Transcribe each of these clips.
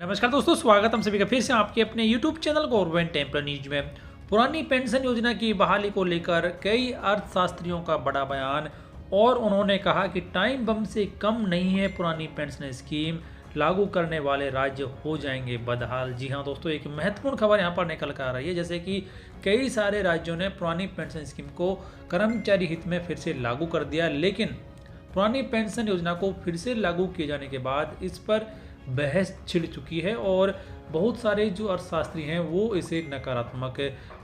नमस्कार दोस्तों, स्वागत हम सभी का फिर से आपके अपने YouTube channel government temple news में। पुरानी पेंशन योजना की बहाली को लेकर कई अर्थशास्त्रियों का बड़ा बयान और उन्होंने कहा कि टाइम बम से कम नहीं है। पुरानी पेंशन स्कीम लागू करने वाले राज्य हो जाएंगे बदहाल। जी हाँ दोस्तों, एक महत्वपूर्ण खबर यहाँ पर निकल कर आ रही है, जैसे कि कई सारे राज्यों ने पुरानी पेंशन स्कीम को कर्मचारी हित में फिर से लागू कर दिया, लेकिन पुरानी पेंशन योजना को फिर से लागू किए जाने के बाद इस पर बहस छिड़ चुकी है और बहुत सारे जो अर्थशास्त्री हैं वो इसे नकारात्मक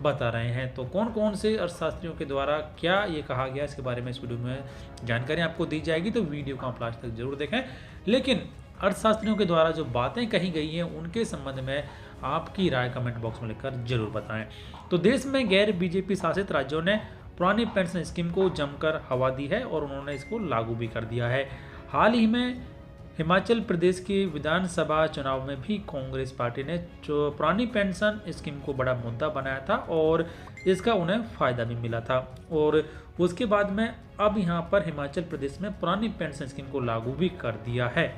बता रहे हैं। तो कौन कौन से अर्थशास्त्रियों के द्वारा क्या ये कहा गया, इसके बारे में इस वीडियो में जानकारी आपको दी जाएगी, तो वीडियो को आप लास्ट तक जरूर देखें। लेकिन अर्थशास्त्रियों के द्वारा जो बातें कही गई हैं उनके संबंध में आपकी राय कमेंट बॉक्स में लिखकर जरूर बताएं। तो देश में गैर बीजेपी शासित राज्यों ने पुरानी पेंशन स्कीम को जमकर हवा दी है और उन्होंने इसको लागू भी कर दिया है। हाल ही में हिमाचल प्रदेश के विधानसभा चुनाव में भी कांग्रेस पार्टी ने जो पुरानी पेंशन स्कीम को बड़ा मुद्दा बनाया था और इसका उन्हें फायदा भी मिला था। और उसके बाद में अब यहाँ पर हिमाचल प्रदेश में पुरानी पेंशन स्कीम को लागू भी कर दिया है।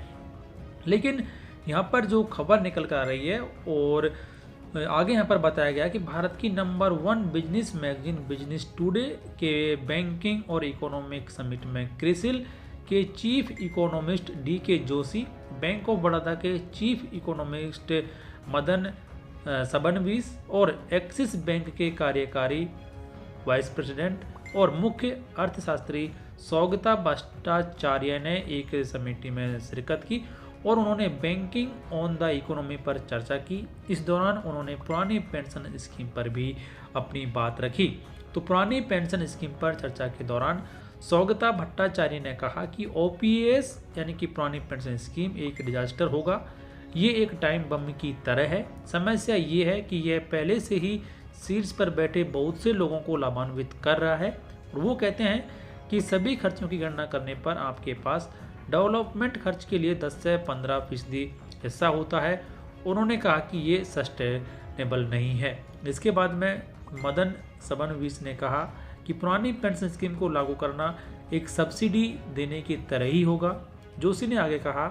लेकिन यहाँ पर जो खबर निकल कर आ रही है और आगे यहाँ पर बताया गया कि भारत की number 1 business magazine business today के बैंकिंग और इकोनॉमिक समिट में क्रिसिल के chief economist DK. Joshi, bank of Baroda के चीफ इकोनॉमिस्ट मदन सबनवीस और एक्सिस बैंक के कार्यकारी वाइस प्रेसिडेंट और मुख्य अर्थशास्त्री सौगता भट्टाचार्य ने एक समिति में शिरकत की और उन्होंने बैंकिंग ऑन द इकोनॉमी पर चर्चा की। इस दौरान उन्होंने पुरानी पेंशन स्कीम पर भी अपनी बात रखी। तो पुरानी पेंशन स्कीम पर चर्चा के दौरान सौगता भट्टाचार्य ने कहा कि ओपीएस यानी कि पुरानी पेंशन स्कीम एक डिजास्टर होगा। ये एक टाइम बम की तरह है। समस्या ये है कि यह पहले से ही शीर्ष पर बैठे बहुत से लोगों को लाभान्वित कर रहा है और वो कहते हैं कि सभी खर्चों की गणना करने पर आपके पास डेवलपमेंट खर्च के लिए 10 से 15% हिस्सा होता है। उन्होंने कहा कि ये सस्टेनेबल नहीं है। इसके बाद में मदन सबनवीस ने कहा कि पुरानी पेंशन स्कीम को लागू करना एक सब्सिडी देने की तरह ही होगा। जोशी ने आगे कहा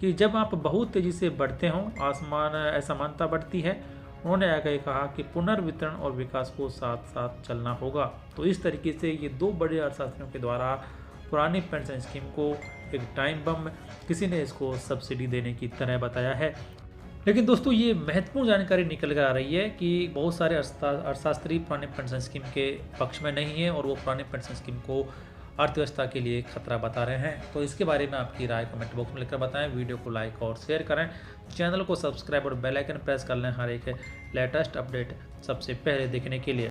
कि जब आप बहुत तेजी से बढ़ते हों असमानता बढ़ती है। उन्होंने आगे कहा कि पुनर्वितरण और विकास को साथ साथ चलना होगा। तो इस तरीके से ये दो बड़े अर्थशास्त्रियों के द्वारा पुरानी पेंशन स्कीम को एक टाइम बम, किसी ने इसको सब्सिडी देने की तरह बताया है। लेकिन दोस्तों, ये महत्वपूर्ण जानकारी निकल कर आ रही है कि बहुत सारे अर्थशास्त्री पुरानी पेंशन स्कीम के पक्ष में नहीं है और वो पुरानी पेंशन स्कीम को अर्थव्यवस्था के लिए खतरा बता रहे हैं। तो इसके बारे में आपकी राय कमेंट बॉक्स में लिखकर बताएं। वीडियो को लाइक और शेयर करें, चैनल को सब्सक्राइब और बेल आइकन प्रेस कर लें हर एक लेटेस्ट अपडेट सबसे पहले देखने के लिए।